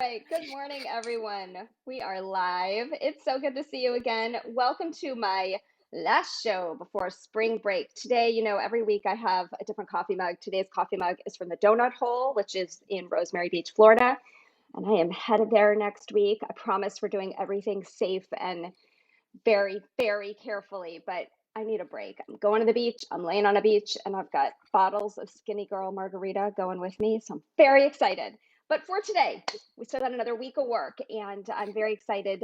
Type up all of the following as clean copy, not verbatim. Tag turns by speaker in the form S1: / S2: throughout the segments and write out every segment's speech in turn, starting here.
S1: right. Good morning, everyone. We are live. It's so good to see you again. Welcome to my last show before spring break. Today, every week I have a different coffee mug. Today's coffee mug is from the Donut Hole, which is in Rosemary Beach, Florida. And I am headed there next week. I promise we're doing everything safe and very, very carefully, but I need a break. I'm going to the beach. I'm laying on a beach, and I've got bottles of Skinny Girl margarita going with me. So I'm very excited. But for today, we still got another week of work, and I'm very excited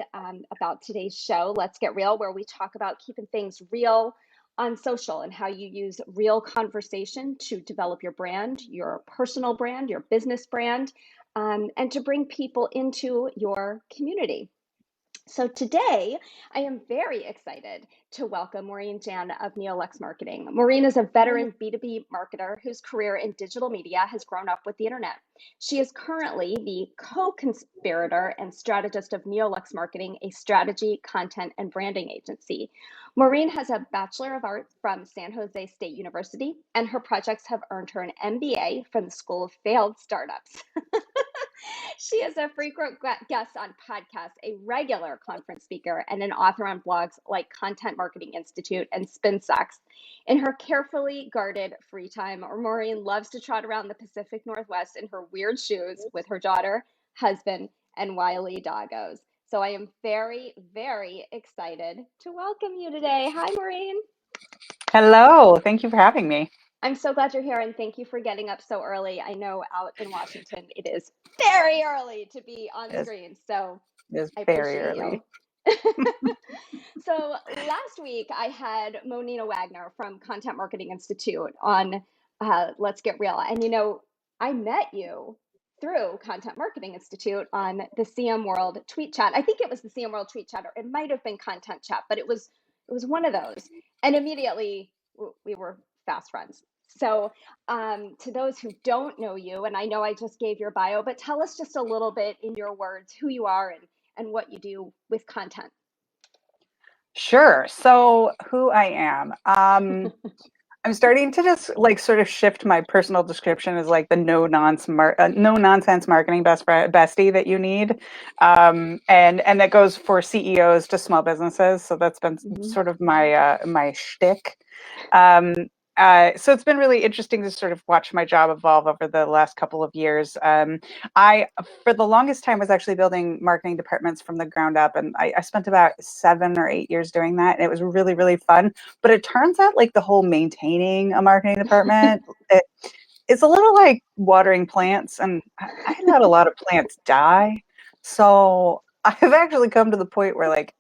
S1: about today's show, Let's Get Real, where we talk about keeping things real on social and how you use real conversation to develop your brand, your personal brand, your business brand, and to bring people into your community. So today, I am very excited to welcome Maureen Jann of Neolux Marketing. Maureen is a veteran B2B marketer whose career in digital media has grown up with the internet. She is currently the co-conspirator and strategist of Neolux Marketing, a strategy, content, and branding agency. Maureen has a Bachelor of Arts from San Jose State University, and her projects have earned her an MBA from the School of Failed Startups. She is a frequent guest on podcasts, a regular conference speaker, and an author on blogs like Content Marketing Institute and SpinSucks. In her carefully guarded free time, Maureen loves to trot around the Pacific Northwest in her weird shoes with her daughter, husband, and wily doggos. So I am very, very excited to welcome you today. Hi, Maureen.
S2: Hello, thank you for having me.
S1: I'm so glad you're here, and thank you for getting up so early. I know out in Washington it is very early to be on
S2: It's,
S1: screen, so
S2: it's
S1: I
S2: very
S1: appreciate you.
S2: early.
S1: So last week I had Monina Wagner from Content Marketing Institute on Let's Get Real, and I met you through Content Marketing Institute on the CM World tweet chat. I think it was the CM World tweet chat, or it might have been content chat, but it was one of those, and immediately we were fast friends. So, to those who don't know you, and I know I just gave your bio, but tell us just a little bit in your words who you are and what you do with content.
S2: Sure. So, who I am. I'm starting to just like sort of shift my personal description as like the no nonsense marketing bestie that you need, and that goes for CEOs to small businesses. So that's been
S1: Mhm.
S2: sort of my shtick. Um, so it's been really interesting to sort of watch my job evolve over the last couple of years. I, for the longest time, was actually building marketing departments from the ground up, and I spent about 7 or 8 years doing that, and it was really, really fun. But it turns out like the whole maintaining a marketing department, it's a little like watering plants, and I've had a lot of plants die. So I've actually come to the point where like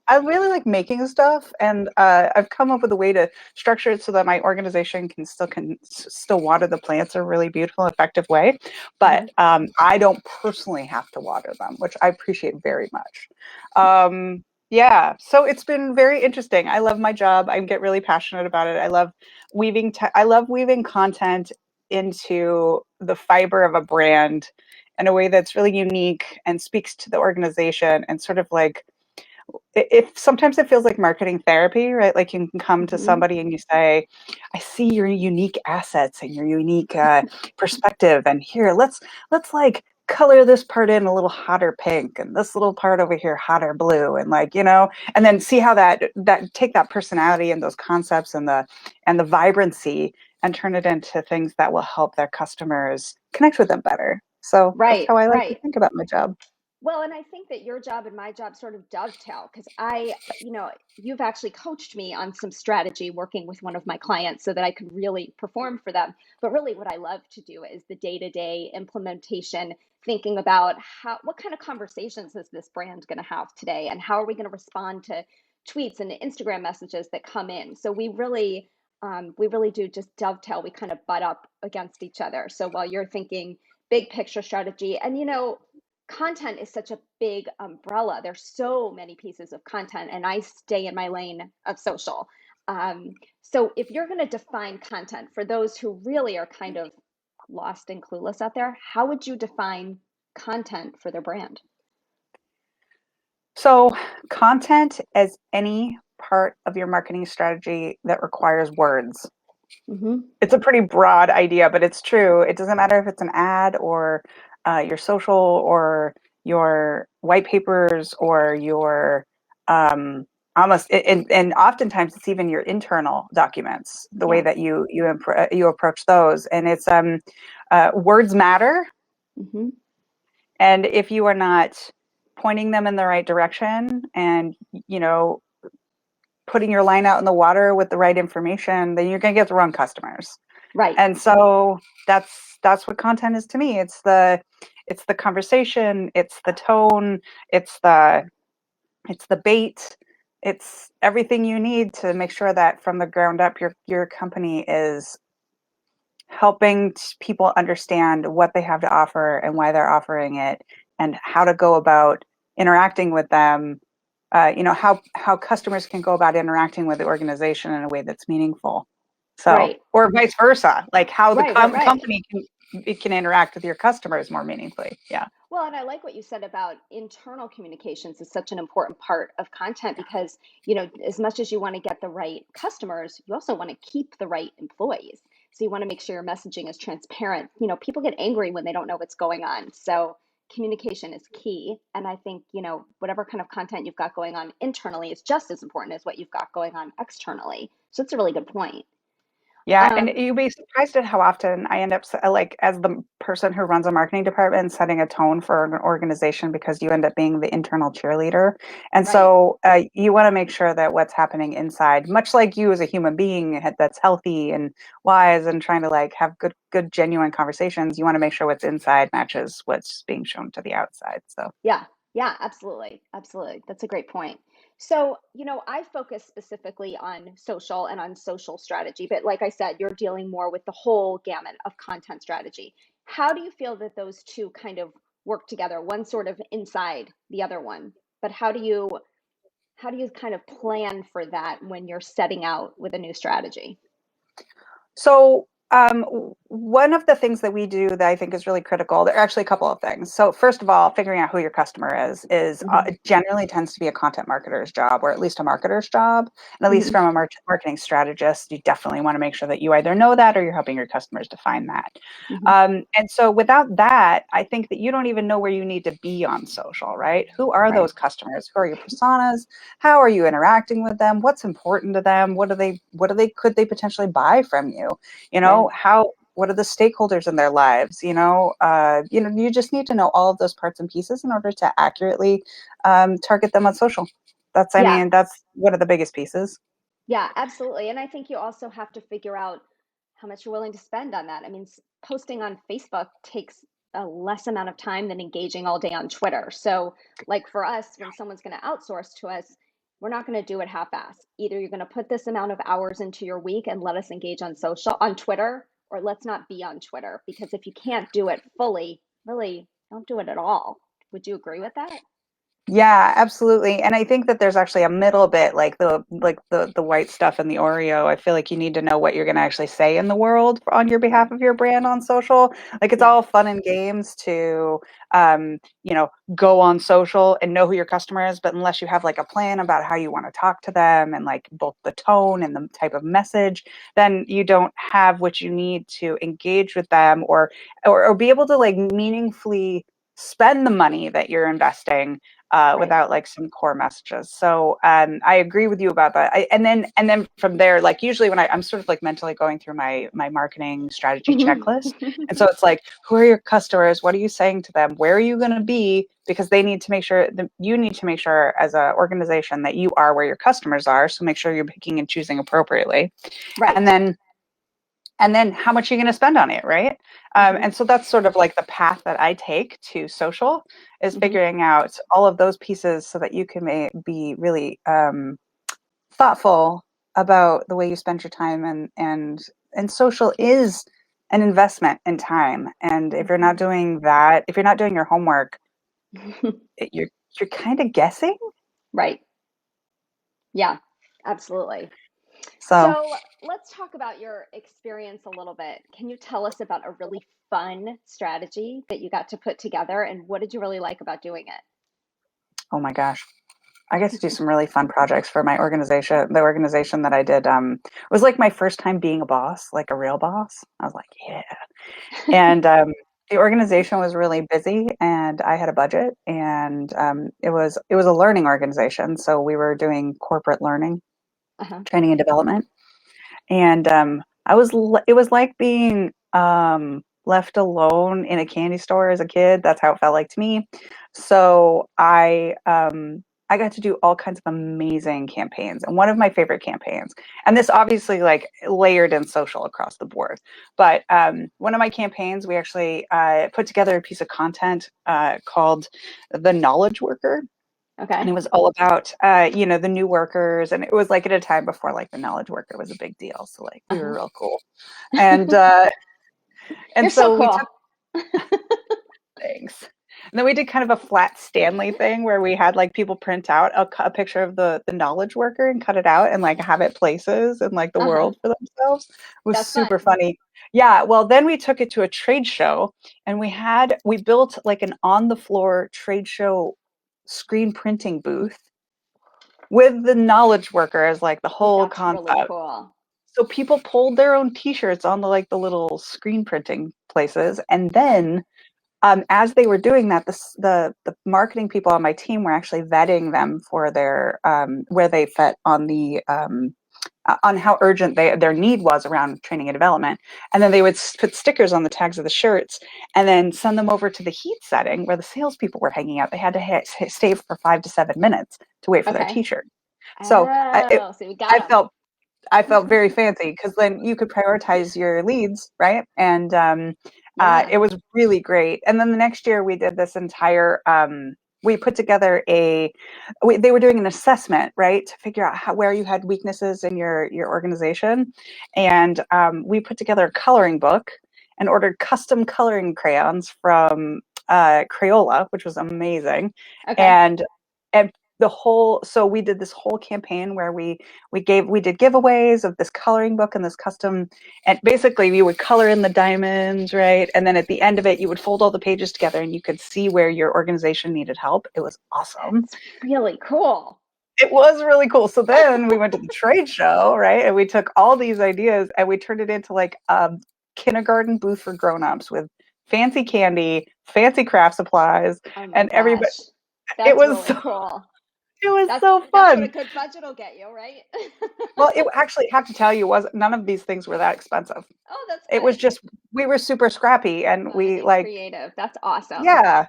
S2: I really like making stuff, and I've come up with a way to structure it so that my organization can still water the plants in a really beautiful, effective way.
S1: Mhm.
S2: But I don't personally have to water them, which I appreciate very much. Yeah, so it's been very interesting. I love my job. I get really passionate about it. I love weaving content into the fiber of a brand in a way that's really unique and speaks to the organization, and sort of like if sometimes it feels like marketing therapy, right? Like you can come to
S1: Mhm.
S2: somebody and you say, I see your unique assets and your unique perspective, and here let's like color this part in a little hotter pink and this little part over here hotter blue, and like and then see how that take that personality and those concepts and the vibrancy and turn it into things that will help their customers connect with them better. So that's
S1: Right,
S2: how I like to
S1: right.
S2: think about my job.
S1: Well, and I think that your job and my job sort of dovetail because you've actually coached me on some strategy working with one of my clients so that I could really perform for them. But really, what I love to do is the day-to-day implementation, thinking about what kind of conversations is this brand going to have today, and how are we going to respond to tweets and Instagram messages that come in. So we really do just dovetail. We kind of butt up against each other. So while you're thinking big picture strategy, and content is such a big umbrella. There's so many pieces of content, and I stay in my lane of social. So if you're going to define content for those who really are kind of lost and clueless out there, how would you define content for their brand?
S2: So, content as any part of your marketing strategy that requires words.
S1: Mm-hmm.
S2: It's a pretty broad idea, but it's true. It doesn't matter if it's an ad or your social or your white papers or your almost and oftentimes it's even your internal documents, the way
S1: Yeah.
S2: that you approach those. And it's words matter,
S1: Hmm.
S2: and if you are not pointing them in the right direction and you know putting your line out in the water with the right information, then you're going to get the wrong customers.
S1: Right.
S2: And so that's what content is to me. It's the conversation, it's the tone, it's the bait, it's everything you need to make sure that from the ground up your company is helping people understand what they have to offer and why they're offering it and how to go about interacting with them. How customers can go about interacting with the organization in a way that's meaningful. So,
S1: Right.
S2: or vice versa, like how the
S1: Right. Right. Right.
S2: company can interact with your customers more meaningfully. Yeah.
S1: Well, and I like what you said about internal communications is such an important part of content because, as much as you want to get the right customers, you also want to keep the right employees. So you want to make sure your messaging is transparent. People get angry when they don't know what's going on. So communication is key. And I think, whatever kind of content you've got going on internally is just as important as what you've got going on externally. So it's a really good point.
S2: Yeah, and
S1: Um,
S2: you'd be surprised at how often I end up like as the person who runs a marketing department, setting a tone for an organization because you end up being the internal cheerleader. And
S1: right.
S2: so you want to make sure that what's happening inside, much like you as a human being that's healthy and wise and trying to like have good, genuine conversations, you want to make sure what's inside matches what's being shown to the outside. So.
S1: Yeah, yeah, absolutely. Absolutely. That's a great point. So, I focus specifically on social and on social strategy, but like I said, you're dealing more with the whole gamut of content strategy. How do you feel that those two kind of work together? One sort of inside the other one, but how do you kind of plan for that when you're setting out with a new strategy?
S2: So, one of the things that we do that I think is really critical, there are actually a couple of things. So, first of all, figuring out who your customer is
S1: Hmm.
S2: it generally tends to be a content marketer's job, or at least a marketer's job. And at least
S1: Hmm.
S2: from a marketing strategist, you definitely want to make sure that you either know that or you're helping your customers define that.
S1: Hmm.
S2: And so, without that, I think that you don't even know where you need to be on social, right? Who are
S1: Right.
S2: those customers? Who are your personas? How are you interacting with them? What's important to them? Could they potentially buy from you?
S1: Right.
S2: What are the stakeholders in their lives? You just need to know all of those parts and pieces in order to accurately target them on social. I
S1: Yeah.
S2: mean, that's one of the biggest pieces.
S1: Yeah, absolutely. And I think you also have to figure out how much you're willing to spend on that. I mean, posting on Facebook takes a less amount of time than engaging all day on Twitter. So, like for us, when someone's going to outsource to us, we're not going to do it half-ass. Either you're going to put this amount of hours into your week and let us engage on Twitter, or let's not be on Twitter. Because if you can't do it fully, really don't do it at all. Would you agree with that?
S2: Yeah, absolutely. And I think that there's actually a middle bit, like the white stuff in the Oreo. I feel like you need to know what you're going to actually say in the world on your
S1: Right.
S2: behalf of your brand on social. Like it's
S1: Yeah.
S2: all fun and games to go on social and know who your customer is, but unless you have like a plan about how you want to talk to them and like both the tone and the type of message, then you don't have what you need to engage with them or be able to like meaningfully spend the money that you're investing
S1: Right.
S2: without like some core messages. So I agree with you about that. And then from there, like usually when I'm sort of like mentally going through my marketing strategy checklist, and so it's like, who are your customers? What are you saying to them? Where are you going to be? Because they need to make sure that you need to make sure as an organization that you are where your customers are. So make sure you're picking and choosing appropriately, and
S1: Right.
S2: then how much you're going to spend on it, right?
S1: Hmm.
S2: And so that's sort of like the path that I take to social is
S1: Hmm.
S2: figuring out all of those pieces so that you can be really thoughtful about the way you spend your time and social is an investment in time. And if you're not
S1: Hmm.
S2: doing that, if you're not doing your homework, you're kind of guessing.
S1: Right. Yeah, absolutely.
S2: So,
S1: So let's talk about your experience a little bit. Can you tell us about a really fun strategy that you got to put together and what did you really like about doing
S2: oh my gosh. I get to do some really fun projects for my organization. The organization that I did was like my first time being a boss, like a real boss. I was like, yeah.
S1: it?
S2: And The organization was really busy, and I had a budget, and it was a learning organization, so we were doing corporate learning,
S1: Uh-huh.
S2: training and development. And it was like being left alone in a candy store as a kid. That's how it felt like to me. So I got to do all kinds of amazing campaigns. And one of my favorite campaigns, and this obviously like layered in social across the board, but one of my campaigns, we actually put together a piece of content called The Knowledge Worker, and
S1: Okay.
S2: it was all about the new workers, and it was like at a time before like the knowledge worker was a big deal, so like we were
S1: Uh-huh.
S2: real cool. And uh and
S1: You're so
S2: so we
S1: cool.
S2: took things, and then we did kind of a flat Stanley thing where we had like people print out a picture of the knowledge worker and cut it out and like have it places in like the
S1: Uh-huh.
S2: world for themselves. It was
S1: That's
S2: super
S1: fun.
S2: funny. Yeah, well then we took it to a trade show, and we built like an on the floor trade show screen printing booth with the knowledge worker as like the whole
S1: That's really
S2: concept.
S1: cool.
S2: So people pulled their own t-shirts on the little screen printing places, and then as they were doing that, the marketing people on my team were actually vetting them for their where they fit on how urgent their need was around training and development. And then they would put stickers on the tags of the shirts and then send them over to the heat setting where the salespeople were hanging out. They had to stay for 5 to 7 minutes to wait for their
S1: Okay.
S2: t-shirt. So
S1: Oh, so we got
S2: I
S1: them.
S2: felt I felt very fancy because then you could prioritize your leads, right? And
S1: Yeah.
S2: it was really great. And then the next year we did this entire. We put together they were doing an assessment, right, to figure out where you had weaknesses in your organization, and we put together a coloring book and ordered custom coloring crayons from Crayola, which was amazing,
S1: Okay.
S2: and and so we did this whole campaign where we did giveaways of this coloring book and this custom, and basically you would color in the diamonds, right, and then at the end of it you would fold all the pages together and you could see where your organization needed help. It was awesome.
S1: That's really cool.
S2: It was really cool. So then we went to the trade show, right, and we took all these ideas and we turned it into like a kindergarten booth for grown-ups with fancy candy, fancy craft supplies,
S1: Oh my
S2: and everybody.
S1: gosh.
S2: it
S1: That's
S2: was
S1: really
S2: so
S1: cool.
S2: it was
S1: That's
S2: so
S1: that's what a
S2: fun.
S1: good budget will get you, right?
S2: Well, it actually, have to tell you, was none of these things were that expensive.
S1: Oh, that's
S2: It was
S1: good.
S2: just we were super scrappy, and
S1: Fun
S2: we
S1: and
S2: like,
S1: creative. That's awesome.
S2: yeah,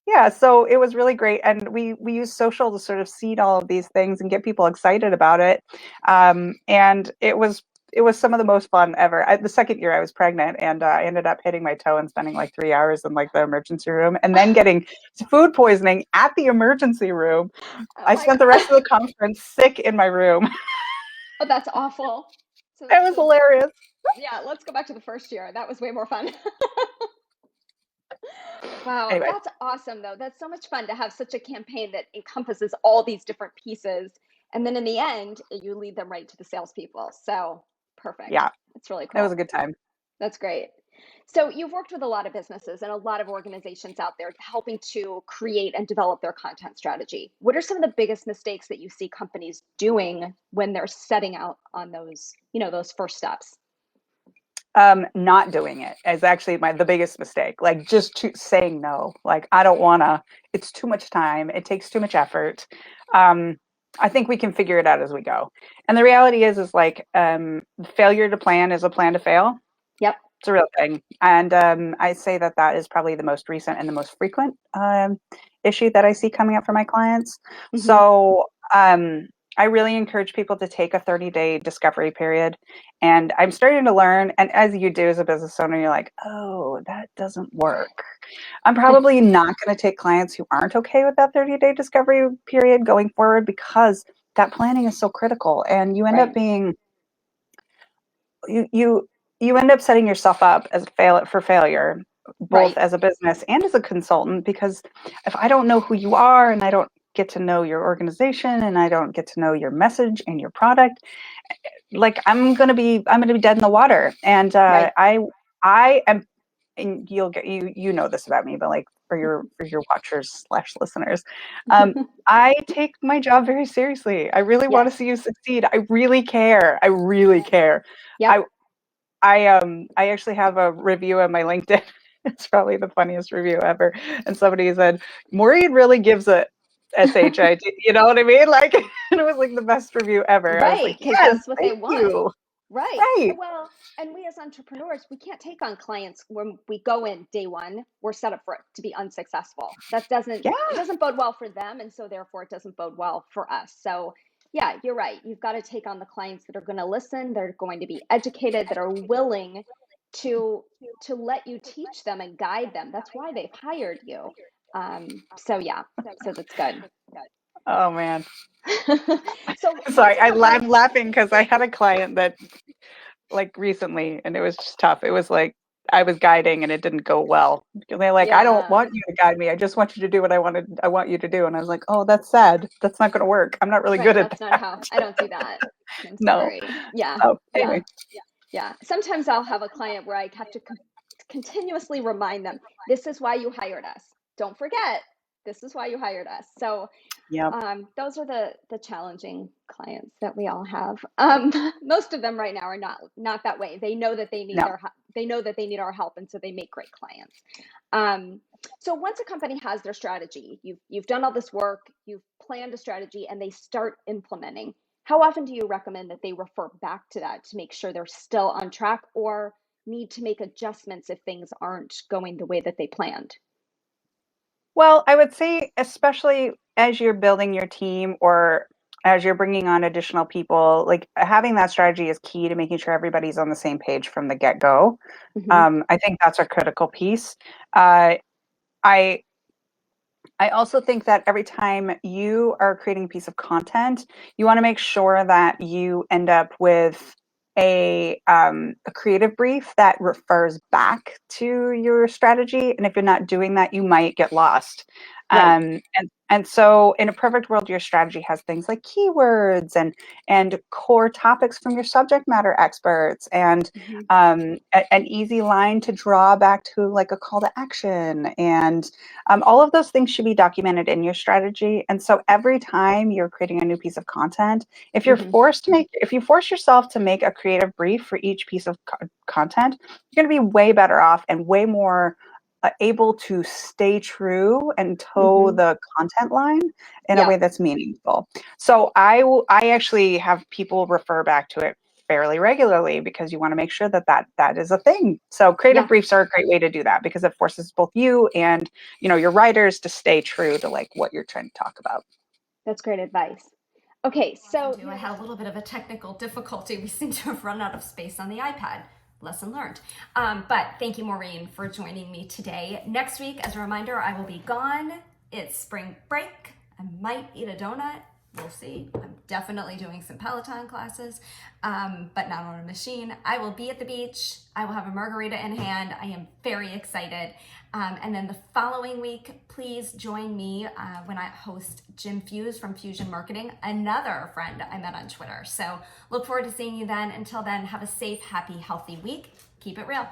S2: yeah. So it was really great, and we used social to sort of seed all of these things and get people excited about it. And it was some of the most fun ever. The second year I was pregnant, and I ended up hitting my toe and spending like 3 hours in like the emergency room, and then getting food poisoning at the emergency room.
S1: Oh
S2: I
S1: my
S2: spent the
S1: God.
S2: rest of the conference sick in my room.
S1: Oh, that's awful. So
S2: It was
S1: so
S2: hilarious.
S1: yeah, let's go back to the first year. That was way more fun. Wow,
S2: Anyway,
S1: that's awesome though. That's so much fun to have such a campaign that encompasses all these different pieces. And then in the end, you lead them right to the salespeople. So perfect.
S2: yeah,
S1: It's really
S2: it was
S1: cool.
S2: a good time.
S1: That's great. So you've worked with a lot of businesses and a lot of organizations out there helping to create and develop their content strategy. What are some of the biggest mistakes that you see companies doing when they're setting out on those, those first steps?
S2: Not doing it is actually the biggest mistake. Like just saying no. Like I don't wanna. It's too much time. It takes too much effort. Um, I think we can figure it out as we go. And the reality is like failure to plan is a plan to fail.
S1: Yep.
S2: It's a real thing. And I say that is probably the most recent and the most frequent issue that I see coming up for my clients.
S1: Hmm.
S2: So I really encourage people to take a 30-day discovery period. And I'm starting to learn, and as you do as a business owner, you're like, oh, that doesn't work. I'm probably not going to take clients who aren't okay with that 30-day discovery period going forward, because that planning is so critical. And you end up
S1: Right.
S2: being you you you end up setting yourself up as for failure, both
S1: Right.
S2: as a business and as a consultant, because if I don't know who you are, and I don't get to know your organization, and I don't get to know your message and your product, like I'm gonna be dead in the water. And
S1: Right.
S2: I am, and you know this about me, but like for your watchers slash listeners, I take my job very seriously. I really want to
S1: Yes.
S2: see you succeed. I really care. I really
S1: Yes.
S2: care.
S1: Yep.
S2: I I actually have a review on my LinkedIn. It's probably the funniest review ever. And somebody said, Maureen really gives a SHIT. You know what I mean? Like, and it was like the best review ever. I was
S1: Right,
S2: like,
S1: because
S2: yes,
S1: that's what they
S2: thank
S1: want.
S2: you.
S1: Right.
S2: Right.
S1: Well, and we as entrepreneurs, we can't take on clients when we go in day one, we're set up for it to be unsuccessful. That doesn't,
S2: Yeah.
S1: it doesn't bode well for them. And so therefore it doesn't bode well for us. So yeah, you're right. You've got to take on the clients that are going to listen, they're going to be educated, that are willing to let you teach them and guide them. That's why they've hired you. So yeah, so that's good.
S2: Oh man.
S1: So once
S2: Sorry,
S1: a company,
S2: I'm laughing because I had a client that like recently and it was just tough. It was like I was guiding and it didn't go well. They're like, I don't
S1: yeah,
S2: want you to guide me. I just want you to do what I want you to do. And I was like, oh, that's sad. That's not gonna work. I'm not really
S1: right.
S2: good at
S1: That's not
S2: that.
S1: how, I don't do that. I'm
S2: No.
S1: sorry. Yeah.
S2: Oh,
S1: Yeah.
S2: anyway.
S1: Yeah. Sometimes I'll have a client where I have to continuously remind them, this is why you hired us. Don't forget, this is why you hired us. So
S2: Yep.
S1: those are the challenging clients that we all have. Most of them right now are not that way. They know that they need
S2: No.
S1: they know that they need our help, and so they make great clients. Um, so once a company has their strategy, you've done all this work, you've planned a strategy, and they start implementing. How often do you recommend that they refer back to that to make sure they're still on track, or need to make adjustments if things aren't going the way that they planned?
S2: Well, I would say, especially as you're building your team or as you're bringing on additional people, like having that strategy is key to making sure everybody's on the same page from the get go.
S1: Hmm.
S2: I think that's a critical piece. Uh, I I also think that every time you are creating a piece of content, you want to make sure that you end up with a creative brief that refers back to your strategy. And if you're not doing that, you might get lost.
S1: Right.
S2: And so in a perfect world, your strategy has things like keywords and core topics from your subject matter experts and
S1: Hmm.
S2: an easy line to draw back to like a call to action and all of those things should be documented in your strategy. And so every time you're creating a new piece of content,
S1: Hmm.
S2: if you force yourself to make a creative brief for each piece of content, you're going to be way better off and way more able to stay true and toe
S1: Hmm.
S2: the content line in a
S1: Yeah.
S2: way that's meaningful. So I actually have people refer back to it fairly regularly because you want to make sure that that is a thing. So creative
S1: Yeah.
S2: briefs are a great way to do that because it forces both you and your writers to stay true to like what you're trying to talk about.
S1: That's great advice. Okay,
S3: Often
S1: so
S3: do. I had a little bit of a technical difficulty. We seem to have run out of space on the iPad. Lesson learned. But thank you, Maureen, for joining me today. Next week, as a reminder, I will be gone. It's spring break. I might eat a donut. We'll see. I'm definitely doing some Peloton classes, but not on a machine. I will be at the beach. I will have a margarita in hand. I am very excited. And then the following week, please join me when I host Jim Fuse from Fusion Marketing, another friend I met on Twitter. So look forward to seeing you then. Until then, have a safe, happy, healthy week. Keep it real.